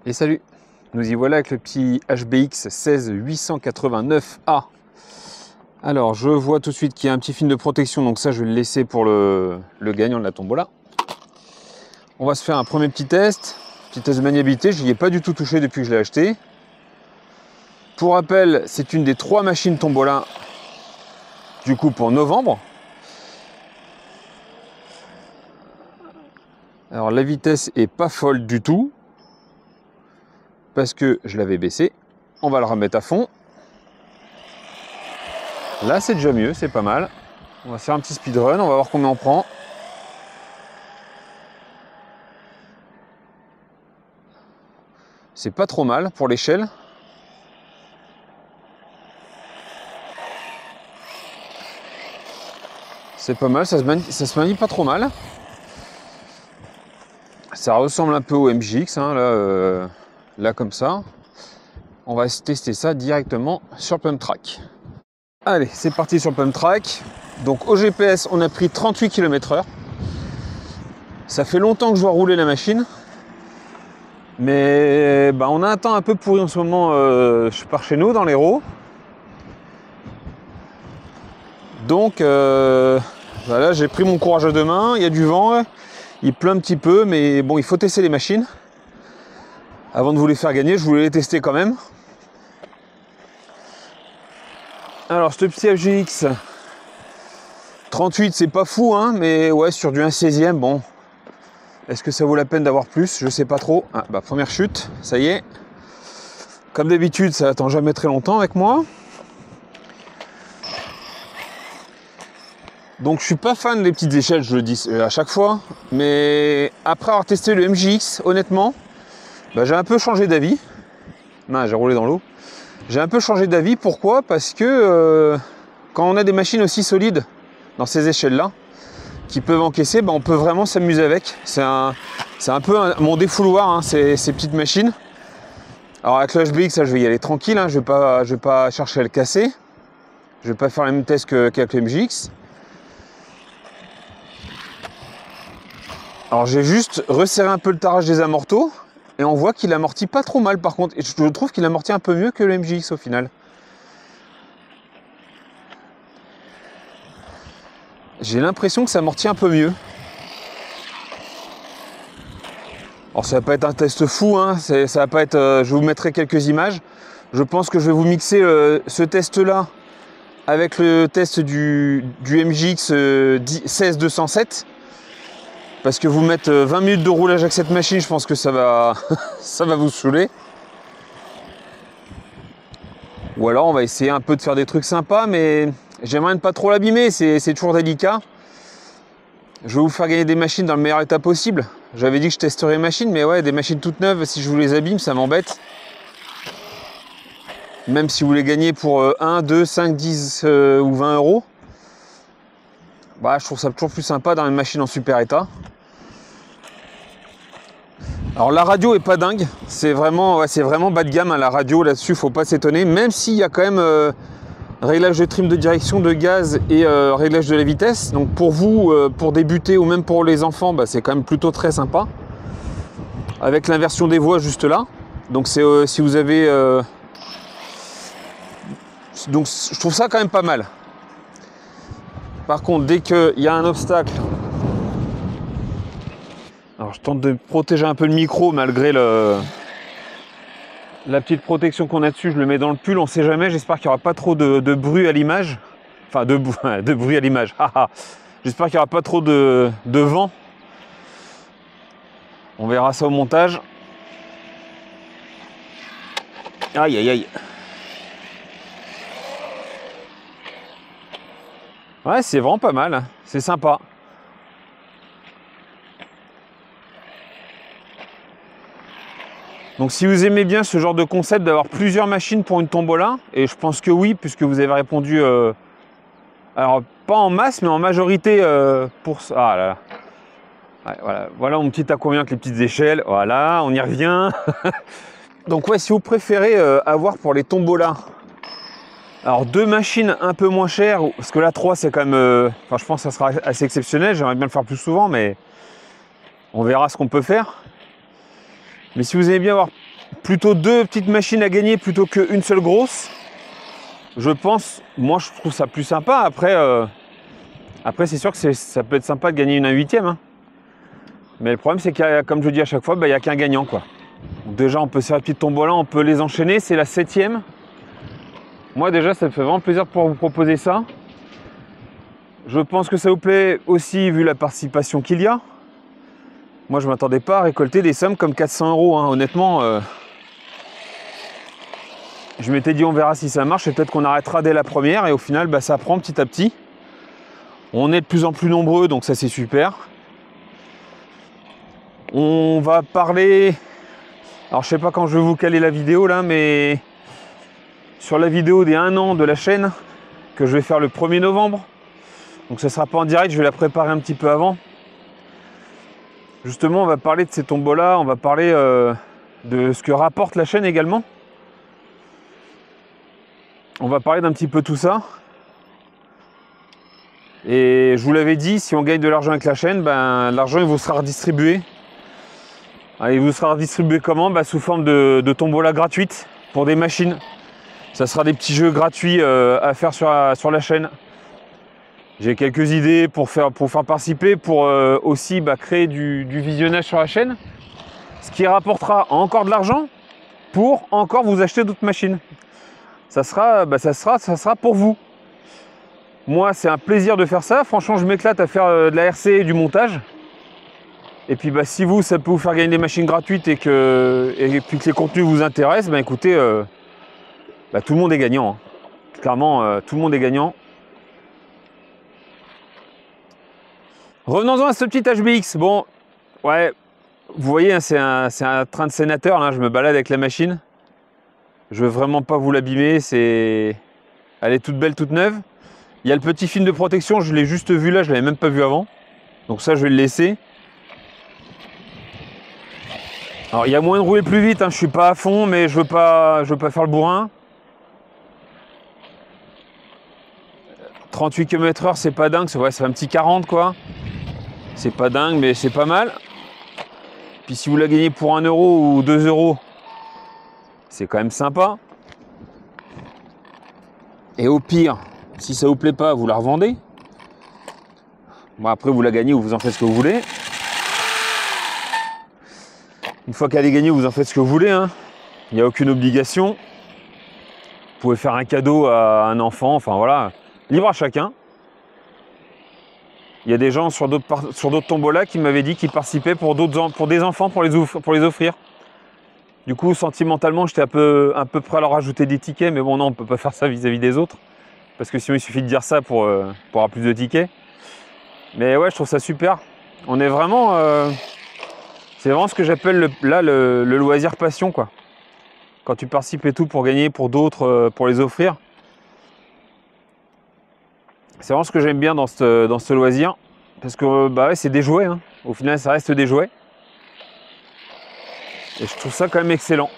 Et salut, nous y voilà avec le petit HBX 16889A. Alors je vois tout de suite qu'il y a un petit film de protection, donc ça je vais le laisser pour le gagnant de la tombola. On va se faire un premier petit test de maniabilité. Je n'y ai pas du tout touché depuis que je l'ai acheté. Pour rappel, c'est une des 3 machines tombola du coup pour novembre. Alors la vitesse est pas folle du tout, parce que je l'avais baissé. On va le remettre à fond. Là c'est déjà mieux, c'est pas mal. On va faire un petit speedrun, on va voir combien on prend. C'est pas trop mal pour l'échelle. C'est pas mal, ça se manie pas trop mal. Ça ressemble un peu au MJX, hein, là comme ça. On va tester ça directement sur Pumptrack. Allez, c'est parti sur Pumptrack. Donc au GPS, on a pris 38 km/h. Ça fait longtemps que je vois rouler la machine. Mais on a un temps un peu pourri en ce moment par chez nous, dans l'Hérault. Donc voilà, j'ai pris mon courage à deux mains. Il y a du vent, il pleut un petit peu, mais bon, il faut tester les machines. Avant de vous les faire gagner, je voulais les tester quand même. Alors, ce petit FGX 38, c'est pas fou, hein, mais ouais, sur du 1/16e, bon. Est-ce que ça vaut la peine d'avoir plus? Je sais pas trop. Ah, première chute, ça y est. Comme d'habitude, ça attend jamais très longtemps avec moi. Donc, je suis pas fan des petites échelles, je le dis à chaque fois. Mais après avoir testé le MJX, honnêtement, j'ai un peu changé d'avis. J'ai roulé dans l'eau. J'ai un peu changé d'avis. Pourquoi? Parce que quand on a des machines aussi solides dans ces échelles-là, qui peuvent encaisser, on peut vraiment s'amuser avec. C'est un peu mon défouloir, hein, ces petites machines. Alors avec le HBX, ça, je vais y aller tranquille, hein, je vais pas chercher à le casser. Je vais pas faire les mêmes tests qu'avec le MJX. Alors j'ai juste resserré un peu le tarage des amortos et on voit qu'il amortit pas trop mal par contre. Et je trouve qu'il amortit un peu mieux que le MJX au final. J'ai l'impression que ça amortit un peu mieux. Alors ça va pas être un test fou, hein, ça va pas être. Je vous mettrai quelques images. Je pense que je vais vous mixer ce test-là avec le test du MJX 16207. Parce que vous mettre 20 minutes de roulage avec cette machine, je pense que ça va, ça va vous saouler. Ou alors on va essayer un peu de faire des trucs sympas, mais j'aimerais ne pas trop l'abîmer, c'est toujours délicat. Je vais vous faire gagner des machines dans le meilleur état possible. J'avais dit que je testerais les machines, mais ouais, des machines toutes neuves, si je vous les abîme, ça m'embête. Même si vous les gagnez pour 1, 2, 5, 10 ou 20 euros. Je trouve ça toujours plus sympa dans une machine en super état. Alors la radio est pas dingue, c'est vraiment bas de gamme, hein, la radio là-dessus, faut pas s'étonner, même s'il y a quand même réglage de trim de direction, de gaz et réglage de la vitesse. Donc pour vous, pour débuter ou même pour les enfants, c'est quand même plutôt très sympa. Avec l'inversion des voix juste là. Donc c'est si vous avez... Donc je trouve ça quand même pas mal. Par contre, dès qu'il y a un obstacle... Alors je tente de protéger un peu le micro malgré la petite protection qu'on a dessus, je le mets dans le pull, on sait jamais, j'espère qu'il n'y aura pas trop de bruit à l'image. Enfin de bruit à l'image, j'espère qu'il n'y aura pas trop de vent. On verra ça au montage. Aïe aïe aïe. Ouais, c'est vraiment pas mal, c'est sympa. Donc si vous aimez bien ce genre de concept d'avoir plusieurs machines pour une tombola, et je pense que oui, puisque vous avez répondu, alors pas en masse, mais en majorité pour ça. Ah là là. Ouais, voilà mon petit à combien avec les petites échelles, voilà, on y revient. Donc ouais, si vous préférez avoir pour les tombolas, alors 2 machines un peu moins chères, parce que là 3 c'est quand même, je pense que ça sera assez exceptionnel, j'aimerais bien le faire plus souvent, mais on verra ce qu'on peut faire. Mais si vous aimez bien avoir plutôt 2 petites machines à gagner plutôt qu'une seule grosse. Je pense, moi je trouve ça plus sympa. Après c'est sûr que ça peut être sympa de gagner une 1/8e. Hein. Mais le problème c'est qu'il y a, comme je dis à chaque fois, il n'y a qu'un gagnant quoi. Donc déjà on peut faire la petite tombola, on peut les enchaîner, c'est la 7e. Moi déjà ça me fait vraiment plaisir de pouvoir vous proposer ça. Je pense que ça vous plaît aussi vu la participation qu'il y a. Moi je ne m'attendais pas à récolter des sommes comme 400 €. Hein. Honnêtement, je m'étais dit on verra si ça marche et peut-être qu'on arrêtera dès la première. Et au final ça prend petit à petit. On est de plus en plus nombreux donc ça c'est super. On va parler... Alors je sais pas quand je vais vous caler la vidéo là, mais sur la vidéo des 1 an de la chaîne que je vais faire le 1er novembre. Donc ça sera pas en direct, je vais la préparer un petit peu avant. Justement on va parler de ces tombolas, on va parler de ce que rapporte la chaîne également. On va parler d'un petit peu tout ça. Et je vous l'avais dit, si on gagne de l'argent avec la chaîne, l'argent il vous sera redistribué. Il vous sera redistribué comment? Sous forme de tombola gratuite pour des machines. Ça sera des petits jeux gratuits à faire sur la chaîne. J'ai quelques idées pour faire participer, pour aussi créer du visionnage sur la chaîne. Ce qui rapportera encore de l'argent pour encore vous acheter d'autres machines. Ça sera pour vous. Moi, c'est un plaisir de faire ça. Franchement, je m'éclate à faire de la RC et du montage. Et puis, si vous, ça peut vous faire gagner des machines gratuites et puis que les contenus vous intéressent, écoutez, tout le monde est gagnant. Hein. Clairement, tout le monde est gagnant. Revenons-en à ce petit HBX. Bon, ouais, vous voyez, hein, c'est un train de sénateur. Là, je me balade avec la machine. Je veux vraiment pas vous l'abîmer. Elle est toute belle, toute neuve. Il y a le petit film de protection, je l'ai juste vu là, je l'avais même pas vu avant. Donc ça, je vais le laisser. Alors, il y a moyen de rouler plus vite, hein. Je suis pas à fond, mais je veux pas faire le bourrin. 38 km/h, c'est pas dingue, c'est un petit 40 quoi. C'est pas dingue, mais c'est pas mal. Puis si vous la gagnez pour 1 € ou 2 €, c'est quand même sympa. Et au pire, si ça vous plaît pas, vous la revendez. Bon, après, vous la gagnez ou vous en faites ce que vous voulez. Une fois qu'elle est gagnée, vous en faites ce que vous voulez. Hein. Il n'y a aucune obligation. Vous pouvez faire un cadeau à un enfant. Enfin voilà, libre à chacun. Il y a des gens sur d'autres tombolas qui m'avaient dit qu'ils participaient pour des enfants pour les offrir. Du coup, sentimentalement, j'étais un peu prêt à leur rajouter des tickets. Mais bon, non, on ne peut pas faire ça vis-à-vis des autres. Parce que sinon, il suffit de dire ça pour avoir plus de tickets. Mais ouais, je trouve ça super. On est vraiment... c'est vraiment ce que j'appelle le loisir passion, quoi. Quand tu participes et tout pour gagner pour d'autres, pour les offrir. C'est vraiment ce que j'aime bien dans ce loisir. Parce que ouais, c'est des jouets. Hein. Au final, ça reste des jouets. Et je trouve ça quand même excellent.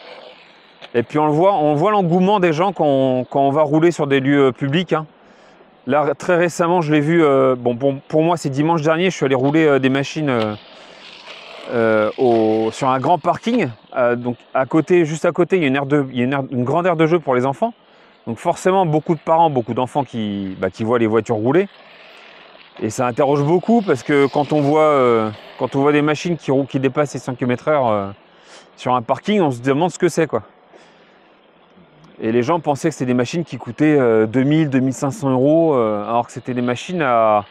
Et puis on voit l'engouement des gens quand on va rouler sur des lieux publics. Hein. Là, très récemment, je l'ai vu, pour moi, c'est dimanche dernier, je suis allé rouler des machines sur un grand parking. Donc juste à côté, il y a une grande aire de jeu pour les enfants. Donc forcément, beaucoup de parents, beaucoup d'enfants qui voient les voitures rouler. Et ça interroge beaucoup parce que quand on voit des machines qui dépassent les 5 km/h sur un parking, on se demande ce que c'est, quoi. Et les gens pensaient que c'était des machines qui coûtaient 2000, 2500 €, alors que c'était des machines à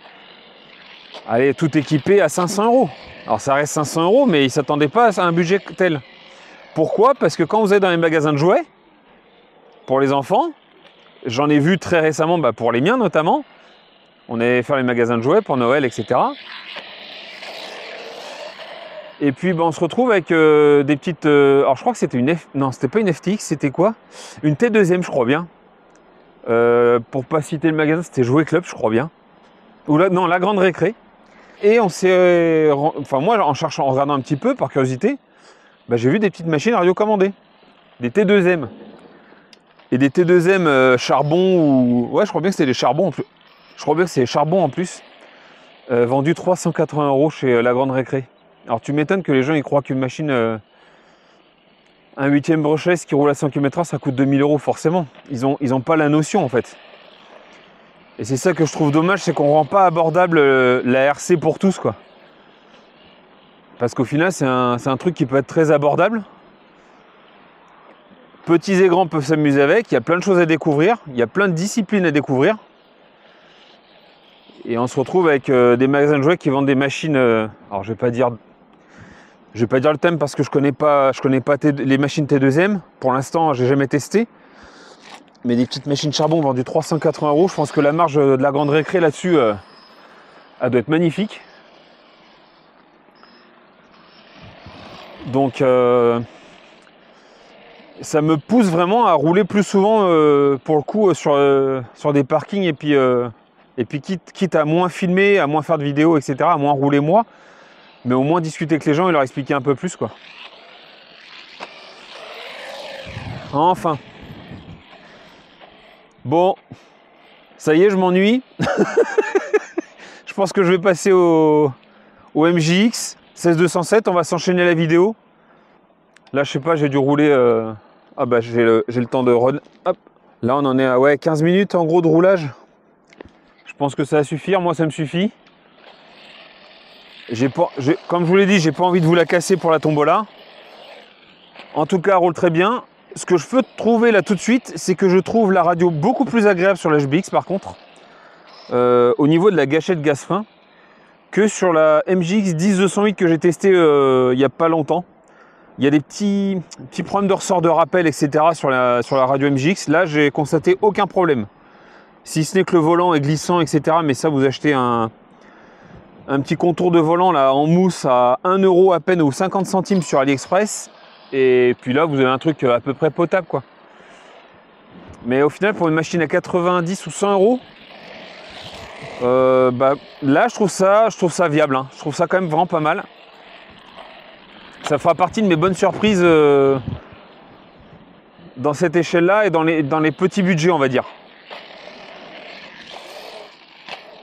aller tout équipées à 500 €. Alors ça reste 500 €, mais ils ne s'attendaient pas à un budget tel. Pourquoi? Parce que quand vous êtes dans les magasins de jouets, pour les enfants, j'en ai vu très récemment, pour les miens notamment, on allait faire les magasins de jouets pour Noël, etc. Et puis on se retrouve avec des petites... alors je crois que c'était non, c'était pas une FTX, c'était quoi? Une T2M, je crois bien. Pour pas citer le magasin, c'était Jouet Club, je crois bien. Ou non, la Grande Récré. Et on s'est... moi, en regardant un petit peu, par curiosité, j'ai vu des petites machines radiocommandées. Des T2M. Et des T2M charbon ou... Ouais, je crois bien que c'était des charbons en plus. Je crois bien que c'est charbon en plus. Vendu 380 € chez la Grande Récré. Alors tu m'étonnes que les gens ils croient qu'une machine Un 8e brushless qui roule à 100 km/h, ça coûte 2000 €, forcément. Ils ont pas la notion, en fait. Et c'est ça que je trouve dommage, c'est qu'on rend pas abordable la RC pour tous, quoi. Parce qu'au final, c'est un truc qui peut être très abordable. Petits et grands peuvent s'amuser avec, il y a plein de choses à découvrir, il y a plein de disciplines à découvrir. Et on se retrouve avec des magasins de jouets qui vendent des machines. Alors je vais pas dire le thème parce que je connais pas les machines T2M. Pour l'instant, j'ai jamais testé. Mais des petites machines charbon vendues 380 €. Je pense que la marge de la grande récré là-dessus, elle doit être magnifique. Donc ça me pousse vraiment à rouler plus souvent pour le coup sur des parkings et puis quitte à moins filmer, à moins faire de vidéos, etc., à moins rouler moi, mais au moins discuter avec les gens et leur expliquer un peu plus, quoi. Enfin. Bon, ça y est, je m'ennuie. Je pense que je vais passer au MJX 16207, on va s'enchaîner la vidéo. Là, je sais pas, j'ai dû rouler... Ah bah, j'ai le temps de run. Hop. Là, on en est à 15 minutes en gros de roulage. Je pense que ça va suffire, moi ça me suffit. Comme je vous l'ai dit, j'ai pas envie de vous la casser pour la tombola. En tout cas, elle roule très bien. Ce que je peux trouver là tout de suite, c'est que je trouve la radio beaucoup plus agréable sur la HBX par contre, au niveau de la gâchette gaz frein, que sur la MJX 10208 que j'ai testé il n'y a pas longtemps. Il y a des petits problèmes de ressort de rappel, etc. sur la radio MJX. Là, j'ai constaté aucun problème. Si ce n'est que le volant est glissant, etc. Mais ça, vous achetez un petit contour de volant là en mousse à 1 € à peine ou 50 centimes sur AliExpress. Et puis là, vous avez un truc à peu près potable, quoi. Mais au final, pour une machine à 90 ou 100 €, bah, là, je trouve ça viable, hein. Je trouve ça quand même vraiment pas mal. Ça fera partie de mes bonnes surprises dans cette échelle-là et dans les petits budgets, on va dire.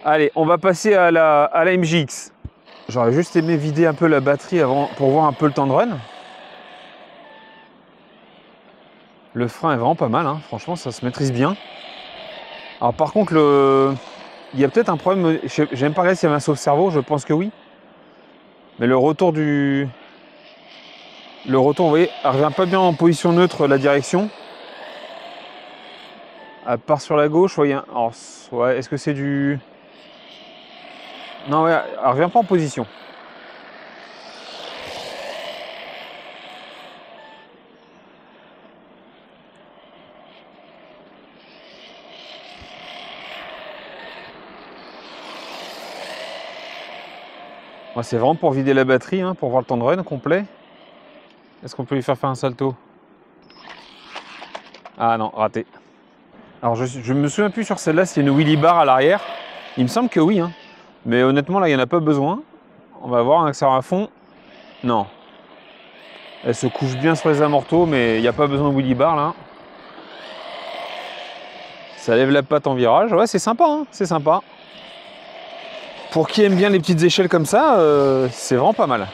Allez, on va passer à la MJX. J'aurais juste aimé vider un peu la batterie avant pour voir un peu le temps de run. Le frein est vraiment pas mal, hein. Franchement, ça se maîtrise bien. Alors par contre, il y a peut-être un problème. J'ai même pas regardé s'il y avait un sauve-cerveau, je pense que oui. Mais le retour, vous voyez, elle revient pas bien en position neutre, la direction. Elle part sur la gauche, vous voyez. Alors, ouais, est-ce que c'est du... Non, ouais, elle revient pas en position. Ouais, c'est vraiment pour vider la batterie, hein, pour voir le temps de run complet. Est-ce qu'on peut lui faire un salto? Ah non, raté. Alors je me souviens plus sur celle-là, c'est une wheelie bar à l'arrière. Il me semble que oui, hein. Mais honnêtement là il n'y en a pas besoin. On va voir un accélère à fond. Non. Elle se couche bien sur les amortos, mais il n'y a pas besoin de wheelie bar là. Ça lève la patte en virage. Ouais, c'est sympa, hein, c'est sympa. Pour qui aime bien les petites échelles comme ça, c'est vraiment pas mal.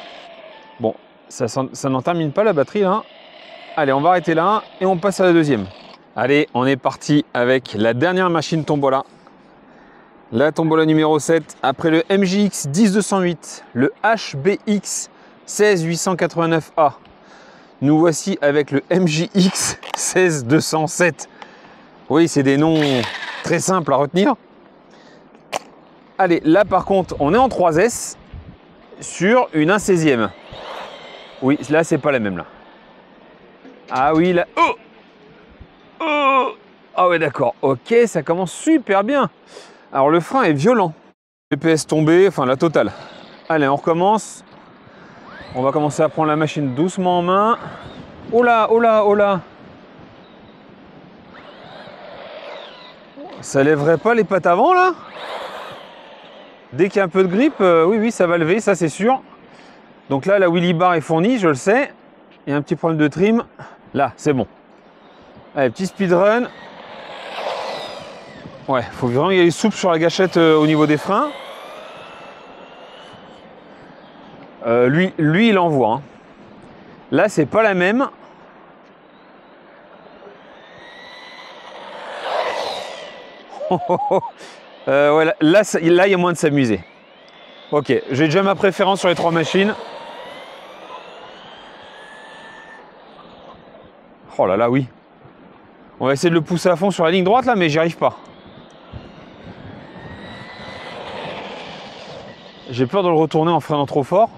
Bon, ça n'en termine pas la batterie là. Allez, on va arrêter là et on passe à la deuxième. Allez, on est parti avec la dernière machine tombola. La tombola numéro 7, après le MJX 10208, le HBX 16889A. Nous voici avec le MJX 16207. Oui, c'est des noms très simples à retenir. Allez, là par contre, on est en 3S sur une 1/16e. Oui, là, c'est pas la même là. Ah oui, là... Oh, oh, ah ouais, d'accord. Ok, ça commence super bien. Alors, le frein est violent. GPS tombé, enfin, la totale. Allez, on recommence. On va commencer à prendre la machine doucement en main. Oh là, oh là, oh là. Ça lèverait pas les pattes avant, là? Dès qu'il y a un peu de grippe, oui, ça va lever, ça, c'est sûr. Donc là, la wheelie bar est fournie, je le sais. Il y a un petit problème de trim. Là, c'est bon. Allez, petit speedrun. Ouais, il faut vraiment y aller souple sur la gâchette au niveau des freins. Lui, il envoie. Hein. Là, c'est pas la même. Ouais, là, il y a moins de s'amuser. Ok, j'ai déjà ma préférence sur les 3 machines. Oh là là, oui. On va essayer de le pousser à fond sur la ligne droite là, mais j'y arrive pas. J'ai peur de le retourner en freinant trop fort.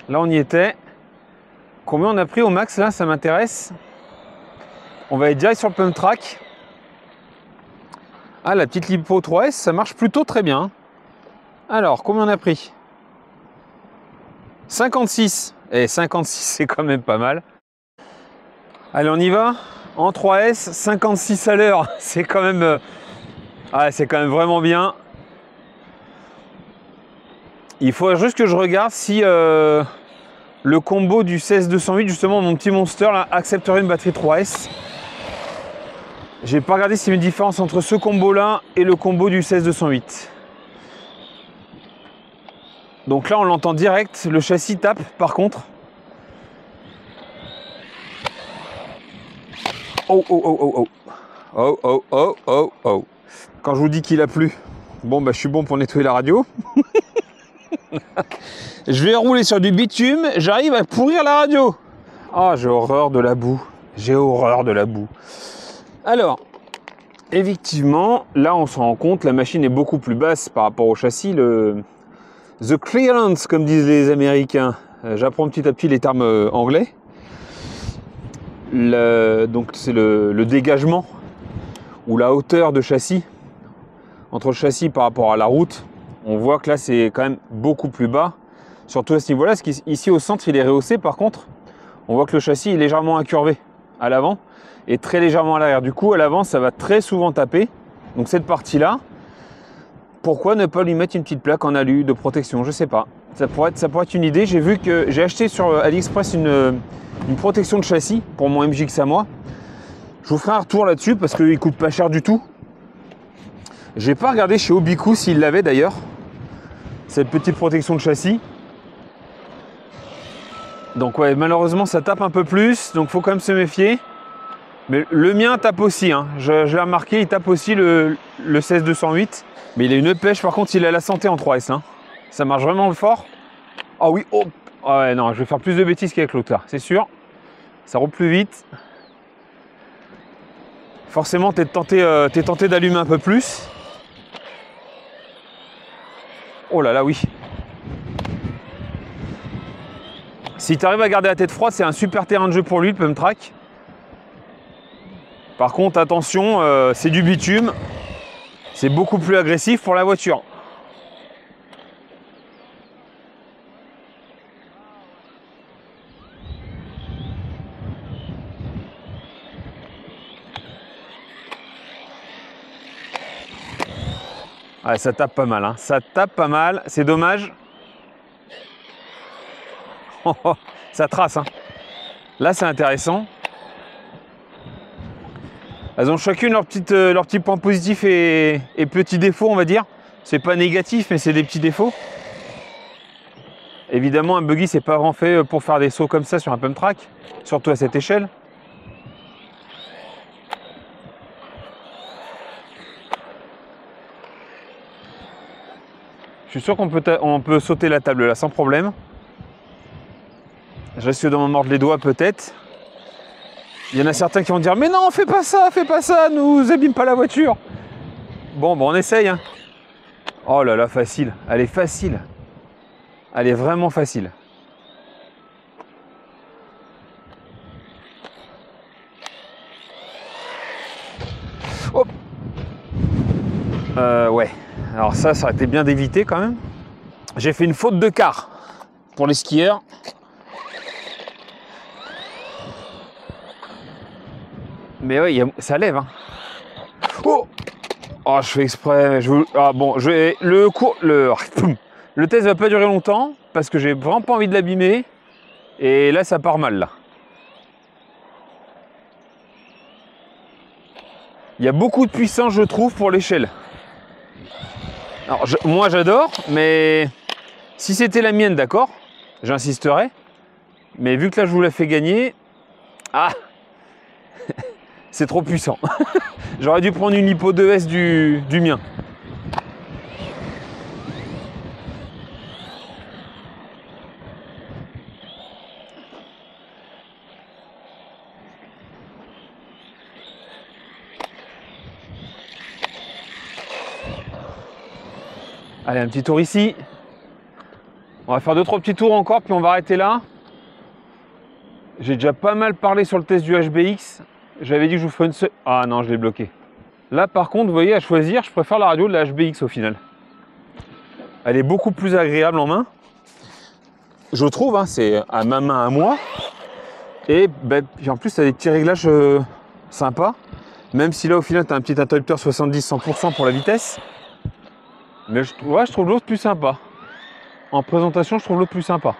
Là, on y était. Combien on a pris au max là? Ça m'intéresse. On va être direct sur le pump track. Ah, la petite Lipo 3S, ça marche plutôt très bien. Alors, combien on a pris? 56. Et 56, c'est quand même pas mal. Allez, on y va. En 3S, 56 à l'heure. C'est quand même... c'est quand même vraiment bien. Il faut juste que je regarde si le combo du 16-208, justement, mon petit Monster, là, accepterait une batterie 3S. J'ai pas regardé s'il y a une différence entre ce combo-là et le combo du 16-208. Donc là, on l'entend direct. Le châssis tape, par contre. Oh, oh, oh, oh, oh. Oh, oh, oh, oh, oh. Quand je vous dis qu'il a plu, bon, bah, je suis bon pour nettoyer la radio. Je vais rouler sur du bitume, j'arrive à pourrir la radio. Ah, j'ai horreur de la boue. J'ai horreur de la boue. Alors, effectivement, là, on se rend compte, la machine est beaucoup plus basse par rapport au châssis. The clearance, comme disent les Américains. J'apprends petit à petit les termes anglais. Donc, c'est le dégagement ou la hauteur de châssis entre le châssis par rapport à la route. On voit que là, c'est quand même beaucoup plus bas, surtout à ce niveau-là. Parce qu'ici, au centre, il est rehaussé. Par contre, on voit que le châssis est légèrement incurvé à l'avant et très légèrement à l'arrière. Du coup, à l'avant, ça va très souvent taper. Donc, cette partie-là, pourquoi ne pas lui mettre une petite plaque en alu de protection? Je sais pas. Ça pourrait être une idée. J'ai vu que j'ai acheté sur AliExpress une protection de châssis pour mon MJX à moi. Je vous ferai un retour là-dessus parce qu'il coûte pas cher du tout. J'ai pas regardé chez Obiku s'il l'avait d'ailleurs, cette petite protection de châssis. Donc ouais, malheureusement ça tape un peu plus, donc faut quand même se méfier. Mais le mien tape aussi, hein. Je l'ai remarqué, il tape aussi le 16-208. Mais il a une pêche, par contre il a la santé en 3S. Hein. Ça marche vraiment fort. Ah oui, oh. Ah ouais, non, je vais faire plus de bêtises qu'avec l'autre là, c'est sûr. Ça roule plus vite. Forcément, t'es tenté d'allumer un peu plus. Oh là là, oui. Si tu arrives à garder la tête froide, c'est un super terrain de jeu pour lui, le pump track. Par contre, attention, c'est du bitume. C'est beaucoup plus agressif pour la voiture. Ouais, ça tape pas mal, hein. Ça tape pas mal, c'est dommage. Ça trace, hein. Là, c'est intéressant. Elles ont chacune leurs petits points positifs et petits défauts, on va dire. C'est pas négatif, mais c'est des petits défauts. Évidemment, un buggy, c'est pas vraiment fait pour faire des sauts comme ça sur un pump track, surtout à cette échelle. Je suis sûr qu'on peut sauter la table là sans problème. Je risque de m'en mordre les doigts peut-être. Il y en a certains qui vont dire mais non, fais pas ça, nous abîme pas la voiture. Bon, on essaye. Hein. Oh là là, facile. Elle est facile. Elle est vraiment facile. Hop. Ouais. Alors ça aurait été bien d'éviter quand même. J'ai fait une faute de quart pour les skieurs. Mais oui, ça lève. Hein. Oh, oh, je fais exprès. Ah bon, le test va pas durer longtemps parce que j'ai vraiment pas envie de l'abîmer. Et là, ça part mal là. Il y a beaucoup de puissance, je trouve, pour l'échelle. Alors, moi, j'adore, mais si c'était la mienne, d'accord, j'insisterais. Mais vu que là, je vous la fais gagner, C'est trop puissant. J'aurais dû prendre une Hypo 2S du mien. Allez, un petit tour ici. On va faire 2-3 petits tours encore, puis on va arrêter là. J'ai déjà pas mal parlé sur le test du HBX. J'avais dit que je vous ferais une seule... Ah non, je l'ai bloqué. Là, par contre, vous voyez, à choisir, je préfère la radio de la HBX au final. Elle est beaucoup plus agréable en main. Je trouve, hein, c'est à ma main à moi. Et ben, en plus, tu as des petits réglages sympas. Même si là, au final, tu as un petit interrupteur 70-100% pour la vitesse. Mais ouais, je trouve l'autre plus sympa. En présentation, je trouve l'autre plus sympa.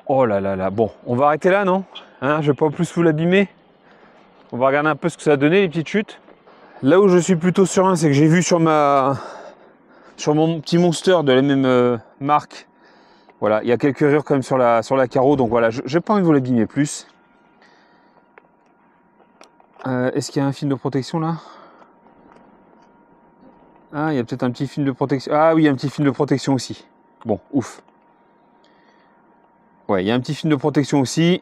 Oh là là là. Bon, on va arrêter là, non? Hein, je ne vais pas plus vous l'abîmer. On va regarder un peu ce que ça a donné, les petites chutes. Là où je suis plutôt serein, c'est que j'ai vu sur mon petit Monster de la même marque. Voilà, il y a quelques rayures quand même sur la carreau. Donc voilà, je n'ai pas envie de vous l'abîmer plus. Est-ce qu'il y a un film de protection là? Ah, il y a peut-être un petit film de protection. Ah oui, un petit film de protection aussi. Bon, ouf. Ouais, il y a un petit film de protection aussi.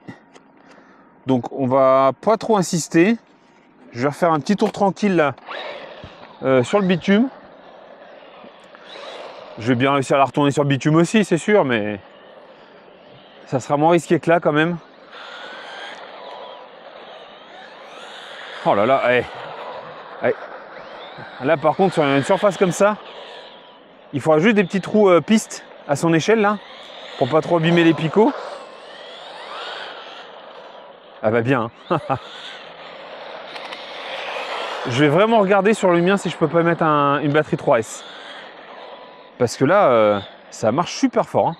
Donc on va pas trop insister. Je vais refaire un petit tour tranquille là sur le bitume. Je vais bien réussir à la retourner sur le bitume aussi, c'est sûr, mais ça sera moins risqué que là quand même. Oh là là, hey. Hey. Là par contre sur une surface comme ça, il faudra juste des petits trous pistes à son échelle là, pour pas trop abîmer les picots. Ah bah bien. Je vais vraiment regarder sur le mien si je peux pas mettre une batterie 3S. Parce que là, ça marche super fort. Hein.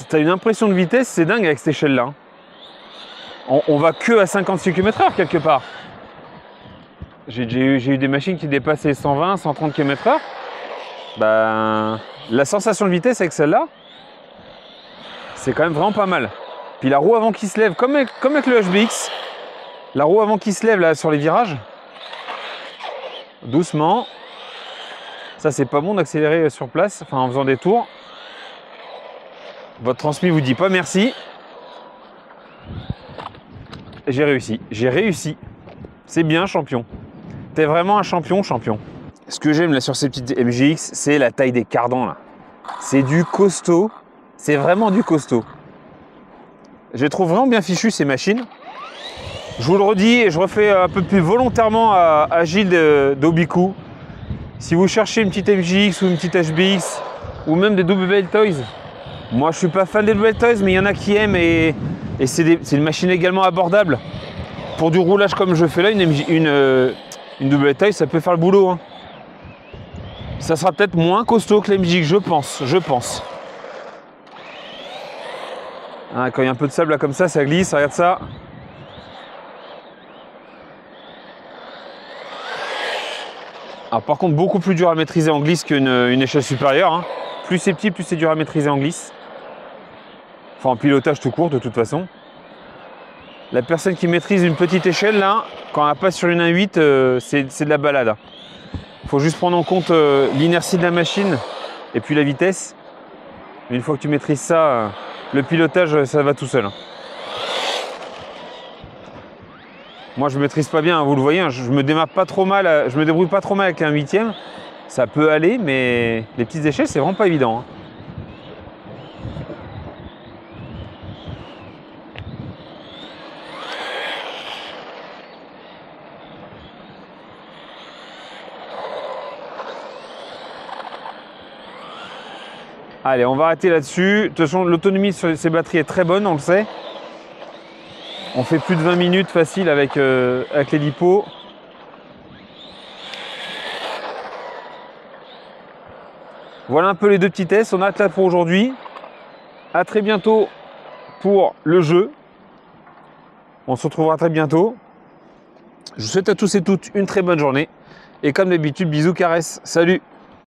T'as une impression de vitesse, c'est dingue avec cette échelle-là. On va que à 56 km/h quelque part. J'ai eu des machines qui dépassaient 120, 130 km/h. Ben, la sensation de vitesse avec celle-là, c'est quand même vraiment pas mal. Puis la roue avant qui se lève, comme avec le HBX, la roue avant qui se lève là sur les virages, doucement. Ça, c'est pas bon d'accélérer sur place, enfin en faisant des tours. Votre transmis vous dit pas merci. J'ai réussi, j'ai réussi. C'est bien, champion. T'es vraiment un champion. Ce que j'aime là sur ces petites MGX, c'est la taille des cardans là. C'est du costaud, c'est vraiment du costaud. Je les trouve vraiment bien fichues ces machines. Je vous le redis et je refais un peu plus volontairement à Gilles d'Obiku. Si vous cherchez une petite MGX ou une petite HBX ou même des WL Toys, moi je suis pas fan des WL Toys, mais il y en a qui aiment et c'est une machine également abordable. Pour du roulage comme je fais là, une WL Toys, ça peut faire le boulot. Hein. Ça sera peut-être moins costaud que l'MGX, je pense. Hein, quand il y a un peu de sable là comme ça glisse, regarde ça. Alors par contre, beaucoup plus dur à maîtriser en glisse qu'une échelle supérieure. Hein. Plus c'est petit, plus c'est dur à maîtriser en glisse. Enfin en pilotage tout court de toute façon. La personne qui maîtrise une petite échelle là, quand elle passe sur une 1.8, c'est de la balade. Il faut juste prendre en compte l'inertie de la machine et puis la vitesse. Mais une fois que tu maîtrises ça, le pilotage, ça va tout seul. Moi, je ne maîtrise pas bien, vous le voyez, je me démarre pas trop mal, je me débrouille pas trop mal avec un 8e. Ça peut aller, mais les petites échelles, c'est vraiment pas évident. Hein. Allez, on va arrêter là-dessus. De toute façon, l'autonomie sur ces batteries est très bonne, on le sait. On fait plus de 20 minutes facile avec les lipos. Voilà un peu les deux petits tests. On arrête là pour aujourd'hui. À très bientôt pour le jeu. On se retrouvera très bientôt. Je vous souhaite à tous et toutes une très bonne journée. Et comme d'habitude, bisous, caresses. Salut!